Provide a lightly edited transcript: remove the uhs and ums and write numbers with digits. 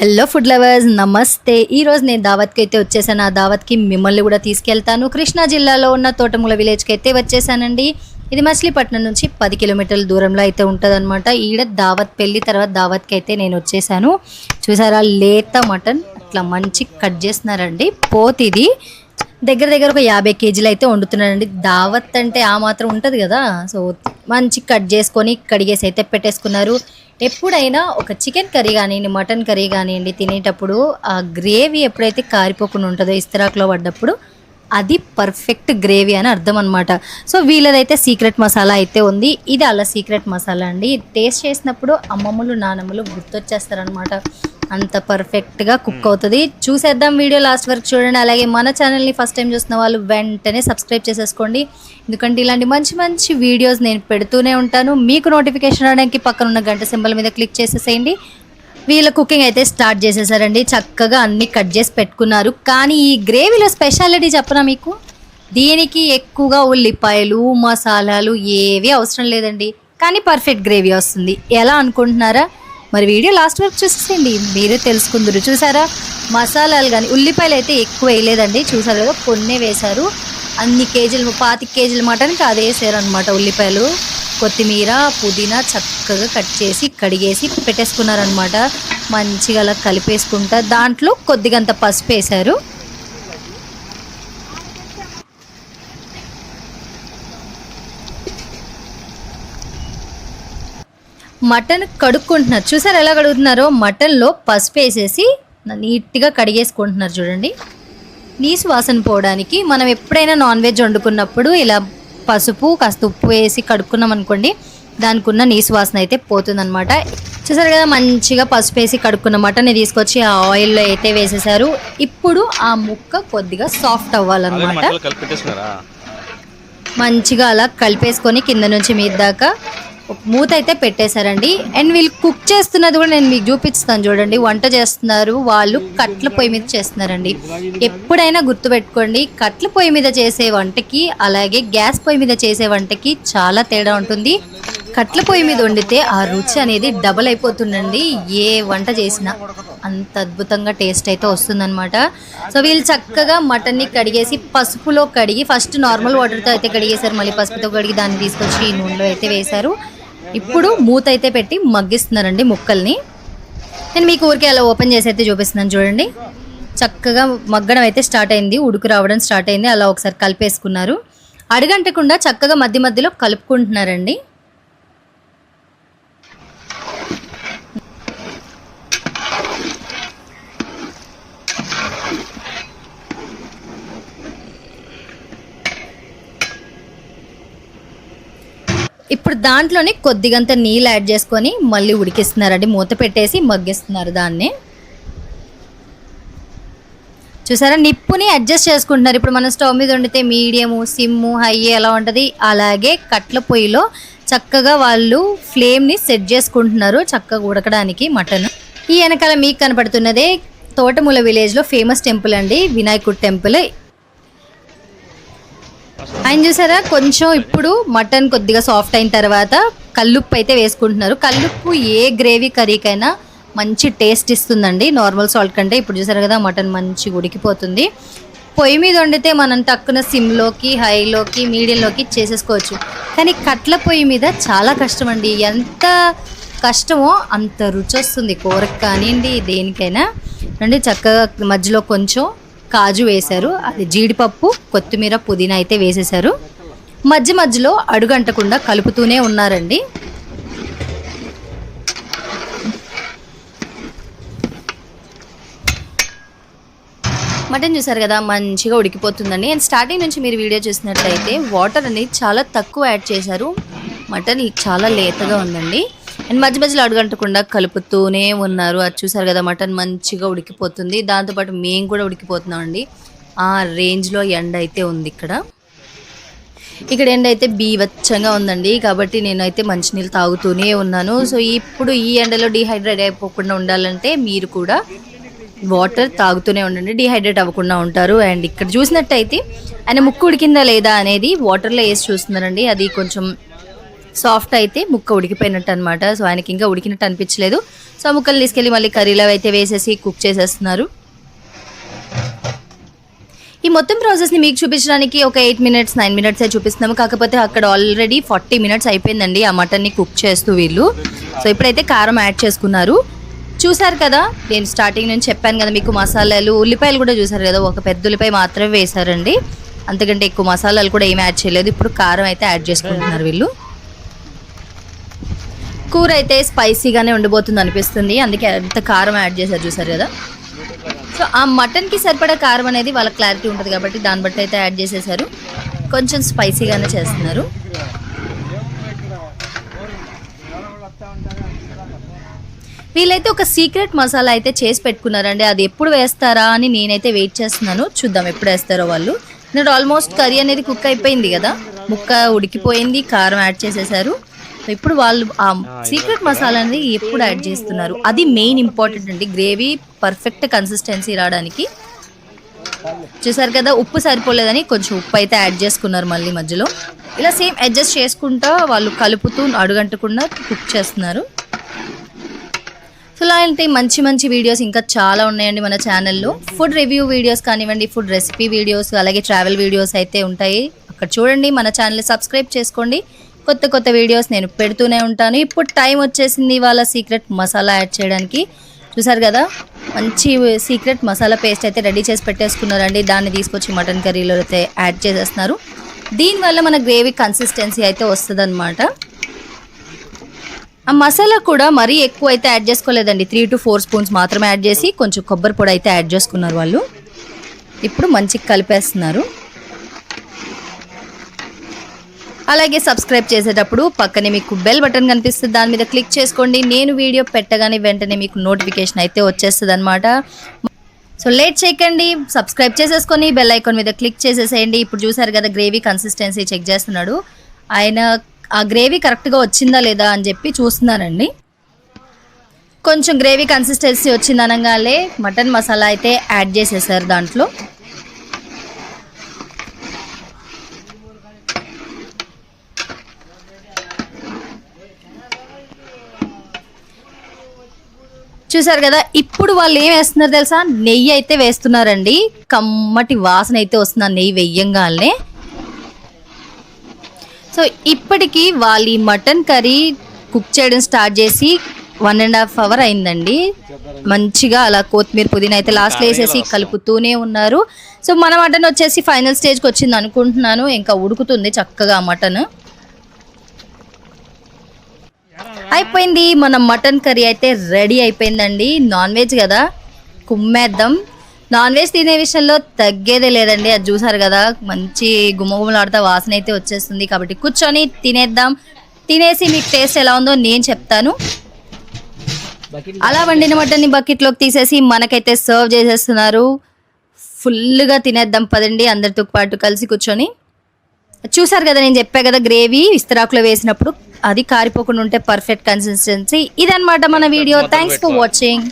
Hello food lovers నమస్తే. ఈరోజు నేను దావత్కి అయితే వచ్చేసాను. ఆ దావత్కి మిమ్మల్ని కూడా తీసుకెళ్తాను. కృష్ణా జిల్లాలో ఉన్న తోటమూల విలేజ్కి అయితే వచ్చేసానండి. ఇది మచిలీపట్నం నుంచి 10 కిలోమీటర్ల దూరంలో అయితే ఉంటుంది అనమాట. ఈడ దావత్ పెళ్ళి తర్వాత దావత్కి అయితే నేను వచ్చేసాను. చూసారా, లేత మటన్ అట్లా మంచి కట్ చేస్తున్నారండి. పోతిది దగ్గర దగ్గర ఒక 50 కేజీలు అయితే వండుతున్నారండి. దావత్ అంటే ఆ మాత్రం ఉంటుంది కదా. సో మంచి కట్ చేసుకొని కడిగేసి అయితే పెట్టేసుకున్నారు. ఎప్పుడైనా ఒక చికెన్ కర్రీ కానివ్వండి, మటన్ కర్రీ కానివ్వండి తినేటప్పుడు ఆ గ్రేవీ ఎప్పుడైతే కారిపోకుండా ఉంటుందో ఇస్తరాకులో పడ్డప్పుడు అది పర్ఫెక్ట్ గ్రేవీ అని అర్థం అనమాట. సో వీళ్ళదైతే సీక్రెట్ మసాలా అయితే ఉంది. ఇది అలా సీక్రెట్ మసాలా అండి. టేస్ట్ చేసినప్పుడు అమ్మమ్మలు నానమ్మలు గుర్తొచ్చేస్తారనమాట. అంత పర్ఫెక్ట్గా కుక్ అవుతుంది. చూసేద్దాం, వీడియో లాస్ట్ వరకు చూడండి. అలాగే మన ఛానల్ని ఫస్ట్ టైం చూస్తున్న వాళ్ళు వెంటనే సబ్స్క్రైబ్ చేసేసుకోండి. ఎందుకంటే ఇలాంటి మంచి మంచి వీడియోస్ నేను పెడుతూనే ఉంటాను. మీకు నోటిఫికేషన్ రావడానికి పక్కన ఉన్న గంట సింబల్ మీద క్లిక్ చేసేసేయండి. వీళ్ళ కుకింగ్ అయితే స్టార్ట్ చేసేసారండి. చక్కగా అన్నీ కట్ చేసి పెట్టుకున్నారు. కానీ ఈ గ్రేవీలో స్పెషాలిటీ చెప్పనా మీకు, దీనికి ఎక్కువగా ఉల్లిపాయలు మసాలాలు ఏవి అవసరం లేదండి. కానీ పర్ఫెక్ట్ గ్రేవీ వస్తుంది. ఎలా అనుకుంటున్నారా? మరి వీడియో లాస్ట్ వరకు చూసేయండి, మీరే తెలుసుకుందరు. చూసారా, మసాలాలు కానీ ఉల్లిపాయలు అయితే ఎక్కువ వేయలేదండి. చూసారు కదా, కొన్నే వేశారు. అన్ని కేజీలు 25 కేజీల మటన్కి అదే వేసారు అనమాట. ఉల్లిపాయలు, కొత్తిమీర, పుదీనా చక్కగా కట్ చేసి కడిగేసి పెట్టేసుకున్నారనమాట. మంచిగా అలా కలిపేసుకుంటా దాంట్లో కొద్దిగంత పసుపు వేశారు. మటన్ కడుక్కుంటున్నారు. చూసారు ఎలా కడుగుతున్నారో. మటన్లో పసుపు వేసేసి నీట్గా కడిగేసుకుంటున్నారు. చూడండి, నీసు వాసన పోవడానికి మనం ఎప్పుడైనా నాన్ వెజ్ వండుకున్నప్పుడు ఇలా పసుపు కాస్త ఉప్పు వేసి కడుక్కున్నాం అనుకోండి, దానికి ఉన్న నీసు వాసన అయితే పోతుందన్నమాట. చూసారు కదా, మంచిగా పసుపు వేసి కడుక్కున్న మటన్ని తీసుకొచ్చి ఆ ఆయిల్లో అయితే వేసేసారు. ఇప్పుడు ఆ ముక్క కొద్దిగా సాఫ్ట్ అవ్వాలన్నమాట. మంచిగా అలా కలిపేసుకొని కింద నుంచి మీద దాకా మూత అయితే పెట్టేశారండి. అండ్ వీళ్ళు కుక్ చేస్తున్నది కూడా నేను మీకు చూపిస్తాను. చూడండి, వంట చేస్తున్నారు వాళ్ళు. కట్ల పొయ్యి మీద చేస్తున్నారండి. ఎప్పుడైనా గుర్తుపెట్టుకోండి, కట్ల పొయ్యి మీద చేసే వంటకి అలాగే గ్యాస్ పొయ్యి మీద చేసే వంటకి చాలా తేడా ఉంటుంది. కట్ల పొయ్యి మీద వండితే ఆ రుచి అనేది డబల్ అయిపోతుందండి. ఏ వంట చేసినా అంత అద్భుతంగా టేస్ట్ అయితే వస్తుందన్నమాట. సో వీళ్ళు చక్కగా మటన్ని కడిగేసి పసుపులో కడిగి ఫస్ట్ నార్మల్ వాటర్తో అయితే కడిగేశారు. మళ్ళీ పసుపుతో కడిగి దాన్ని తీసుకొచ్చి నూనెలో అయితే వేశారు. ఇప్పుడు మూత అయితే పెట్టి మగ్గిస్తున్నారండి ముక్కల్ని. నేను మీకు ఊరికే అలా ఓపెన్ చేసి అయితే చూపిస్తున్నాను. చూడండి, చక్కగా మగ్గడం అయితే స్టార్ట్ అయింది, ఉడుకు రావడం స్టార్ట్ అయింది. అలా ఒకసారి కలిపేసుకున్నారు. అడుగంటకుండా చక్కగా మధ్య మధ్యలో కలుపుకుంటున్నారండి. ఇప్పుడు దాంట్లోనే కొద్దిగంత నీళ్ళు యాడ్ చేసుకొని మళ్ళీ ఉడికిస్తున్నారండి. మూత పెట్టేసి మగ్గిస్తున్నారు దాన్ని. చూసారా, నిప్పుని అడ్జస్ట్ చేసుకుంటున్నారు. ఇప్పుడు మనం స్టవ్ మీద వండితే మీడియము, సిమ్ము, హై ఎలా ఉంటుంది, అలాగే కట్ల పొయ్యిలో చక్కగా వాళ్ళు ఫ్లేమ్ని సెట్ చేసుకుంటున్నారు చక్కగా ఉడకడానికి మటన్. ఈ వెనకాల మీకు కనపడుతున్నదే తోటమూల విలేజ్లో ఫేమస్ టెంపుల్ అండి, వినాయకుడి టెంపుల్. ఆయన చూసారా, కొంచెం ఇప్పుడు మటన్ కొద్దిగా సాఫ్ట్ అయిన తర్వాత కల్లుప్పు అయితే వేసుకుంటున్నారు. కల్లుప్పు ఏ గ్రేవీ కర్రీకైనా మంచి టేస్ట్ ఇస్తుందండి నార్మల్ సాల్ట్ కంటే. ఇప్పుడు చూసారు కదా, మటన్ మంచిగా ఉడికిపోతుంది. పొయ్యి మీద వండితే మనం టక్కున సిమ్లోకి, హైలోకి, మీడియంలోకి చేసేసుకోవచ్చు. కానీ కట్ల పొయ్యి మీద చాలా కష్టం అండి. ఎంత కష్టమో అంత రుచి వస్తుంది కూరకు కానివ్వండి దేనికైనా అండి. చక్కగా మధ్యలో కొంచెం కాజు వేశారు, అది జీడిపప్పు, కొత్తిమీర, పుదీనా అయితే వేసేశారు. మధ్య మధ్యలో అడుగంటకుండా కలుపుతూనే ఉన్నారండి. మటన్ చూసారు కదా, మంచిగా ఉడికిపోతుందండి. అండ్ స్టార్టింగ్ నుంచి మీరు వీడియో చూసినట్లయితే వాటర్ అనేది చాలా తక్కువ యాడ్ చేశారు. మటన్ చాలా లేతగా ఉందండి. అండ్ మధ్య మధ్యలో అడుగంటకుండా కలుపుతూనే ఉన్నారు. అది చూసారు కదా, మటన్ మంచిగా ఉడికిపోతుంది. దాంతోపాటు మేము కూడా ఉడికిపోతున్నాం అండి. ఆ రేంజ్లో ఎండ అయితే ఉంది ఇక్కడ ఎండ అయితే బీవచ్చంగా ఉందండి. కాబట్టి నేనైతే మంచినీళ్ళు తాగుతూనే ఉన్నాను. సో ఇప్పుడు ఈ ఎండలో డిహైడ్రేట్ అయిపోకుండా ఉండాలంటే మీరు కూడా వాటర్ తాగుతూనే ఉండండి, డిహైడ్రేట్ అవ్వకుండా ఉంటారు. అండ్ ఇక్కడ చూసినట్టయితే ఆయన ముక్కు ఉడికిందా లేదా అనేది వాటర్లో వేసి చూస్తున్నారండి. అది కొంచెం సాఫ్ట్ అయితే ముక్క ఉడికిపోయినట్టు అనమాట. సో ఆయనకి ఇంకా ఉడికినట్టు అనిపించలేదు. సో ఆ ముక్కలు తీసుకెళ్ళి మళ్ళీ కర్రీలో అయితే వేసేసి కుక్ చేసేస్తున్నారు. ఈ మొత్తం ప్రాసెస్ని మీకు చూపించడానికి ఒక 8 మినిట్స్ 9 మినిట్స్ చూపిస్తున్నాము. కాకపోతే అక్కడ ఆల్రెడీ 40 మినిట్స్ అయిపోయిందండి ఆ మటన్ని కుక్ చేస్తూ వీళ్ళు. సో ఇప్పుడైతే కారం యాడ్ చేసుకున్నారు. చూసారు కదా, నేను స్టార్టింగ్ నుంచి చెప్పాను కదా మీకు, మసాలాలు ఉల్లిపాయలు కూడా చూసారు కదా, ఒక పెద్ద ఉల్లిపాయ మాత్రమే వేశారండి, అంతకంటే ఎక్కువ మసాలాలు కూడా ఏమి యాడ్ చేయలేదు. ఇప్పుడు కారం అయితే యాడ్ చేసుకుంటున్నారు వీళ్ళు. కూర అయితే స్పైసీగానే ఉండిపోతుంది అనిపిస్తుంది, అందుకే అంత కారం యాడ్ చేశారు చూసారు కదా. సో ఆ మటన్కి సరిపడా కారం అనేది వాళ్ళ క్లారిటీ ఉంటుంది కాబట్టి దాన్ని బట్టి అయితే యాడ్ చేసేసారు. కొంచెం స్పైసీగానే చేస్తున్నారు. వీళ్ళైతే ఒక సీక్రెట్ మసాలా అయితే చేసి పెట్టుకున్నారండి, అది ఎప్పుడు వేస్తారా అని నేనైతే వెయిట్ చేస్తున్నాను. చూద్దాం ఎప్పుడు వేస్తారో వాళ్ళు. నేను ఆల్మోస్ట్ కర్రీ అనేది కుక్ అయిపోయింది కదా, ముక్క ఉడికిపోయింది, కారం యాడ్ చేసేసారు. ఇప్పుడు వాళ్ళు ఆ సీక్రెట్ మసాలా అనేది ఎప్పుడు యాడ్ చేస్తున్నారు, అది మెయిన్ ఇంపార్టెంట్ అండి గ్రేవీ పర్ఫెక్ట్ కన్సిస్టెన్సీ రావడానికి. చూసారు కదా, ఉప్పు సరిపోలేదని కొంచెం ఉప్పు అయితే యాడ్ చేసుకున్నారు మళ్ళీ మధ్యలో. ఇలా సేమ్ అడ్జస్ట్ చేసుకుంటా వాళ్ళు కలుపుతూ అడుగంటకుండా కుక్ చేస్తున్నారు. సో ఇలాంటి మంచి మంచి వీడియోస్ ఇంకా చాలా ఉన్నాయండి మన ఛానల్లో. ఫుడ్ రివ్యూ వీడియోస్ కానివ్వండి, ఫుడ్ రెసిపీ వీడియోస్, అలాగే ట్రావెల్ వీడియోస్ అయితే ఉంటాయి. అక్కడ చూడండి, మన ఛానల్ని సబ్స్క్రైబ్ చేసుకోండి. కొత్త కొత్త వీడియోస్ నేను పెడుతూనే ఉంటాను. ఇప్పుడు టైం వచ్చేసింది వాళ్ళ సీక్రెట్ మసాలా యాడ్ చేయడానికి. చూసారు కదా, మంచి సీక్రెట్ మసాలా పేస్ట్ అయితే రెడీ చేసి పెట్టేసుకున్నారండి. దాన్ని తీసుకొచ్చి మటన్ కర్రీలో అయితే యాడ్ చేసేస్తున్నారు. దీనివల్ల మన గ్రేవీ కన్సిస్టెన్సీ అయితే వస్తుందన్నమాట. ఆ మసాలా కూడా మరీ ఎక్కువ అయితే యాడ్ చేసుకోలేదండి, 3 to 4 స్పూన్స్ మాత్రమే యాడ్ చేసి కొంచెం కొబ్బరి పొడి అయితే యాడ్ చేసుకున్నారు వాళ్ళు. ఇప్పుడు మంచిగా కలిపేస్తున్నారు. అలాగే సబ్స్క్రైబ్ చేసేటప్పుడు పక్కనే మీకు బెల్ బటన్ కనిపిస్తుంది, దాని మీద క్లిక్ చేసుకోండి. నేను వీడియో పెట్టగానే వెంటనే మీకు నోటిఫికేషన్ అయితే వచ్చేస్తుంది అనమాట. సో లేట్ చేయకండి, సబ్స్క్రైబ్ చేసేసుకొని బెల్ ఐకాన్ మీద క్లిక్ చేసేసేయండి. ఇప్పుడు చూసారు కదా, గ్రేవీ కన్సిస్టెన్సీ చెక్ చేస్తున్నాడు ఆయన. ఆ గ్రేవీ కరెక్ట్గా వచ్చిందా లేదా అని చెప్పి చూస్తున్నారండి. కొంచెం గ్రేవీ కన్సిస్టెన్సీ వచ్చింది అనగానే మటన్ మసాలా అయితే యాడ్ చేసేసారు దాంట్లో. చూసారు కదా, ఇప్పుడు వాళ్ళు ఏం వేస్తున్నారు తెలుసా, నెయ్యి అయితే వేస్తున్నారండి. కమ్మటి వాసన అయితే వస్తుంది నెయ్యి వెయ్యంగానే. సో ఇప్పటికీ వాళ్ళు ఈ మటన్ కర్రీ కుక్ చేయడం స్టార్ట్ చేసి 1.5 hours అయిందండి. మంచిగా అలా కొత్తిమీర పుదీనా అయితే లాస్ట్లో వేసేసి కలుపుతూనే ఉన్నారు. సో మన మటన్ వచ్చేసి ఫైనల్ స్టేజ్కి వచ్చింది అనుకుంటున్నాను. ఇంకా ఉడుకుతుంది చక్కగా మటన్. అయిపోయింది, మన మటన్ కర్రీ అయితే రెడీ అయిపోయిందండి. నాన్ వెజ్ కదా, కుమ్మేద్దాం. నాన్ వెజ్ తినే విషయంలో తగ్గేదే లేదండి. అది చూసారు కదా, మంచి గుమ్మగుమ్మలాడుతా వాసన అయితే వచ్చేస్తుంది. కాబట్టి కూర్చొని తినేద్దాం. తినేసి మీకు టేస్ట్ ఎలా ఉందో నేను చెప్తాను. అలా వండిన మటన్ని బకెట్లోకి తీసేసి మనకైతే సర్వ్ చేసేస్తున్నారు. ఫుల్గా తినేద్దాం పదండి, అందరితో పాటు కలిసి కూర్చొని. చూసారు కదా, నేను చెప్పా కదా, గ్రేవీ ఇస్తరాకులో వేసినప్పుడు అది కారిపోకుండా ఉంటే పర్ఫెక్ట్ కన్సిస్టెన్సీ. ఇదన్నమాట మన వీడియో. Thanks for watching.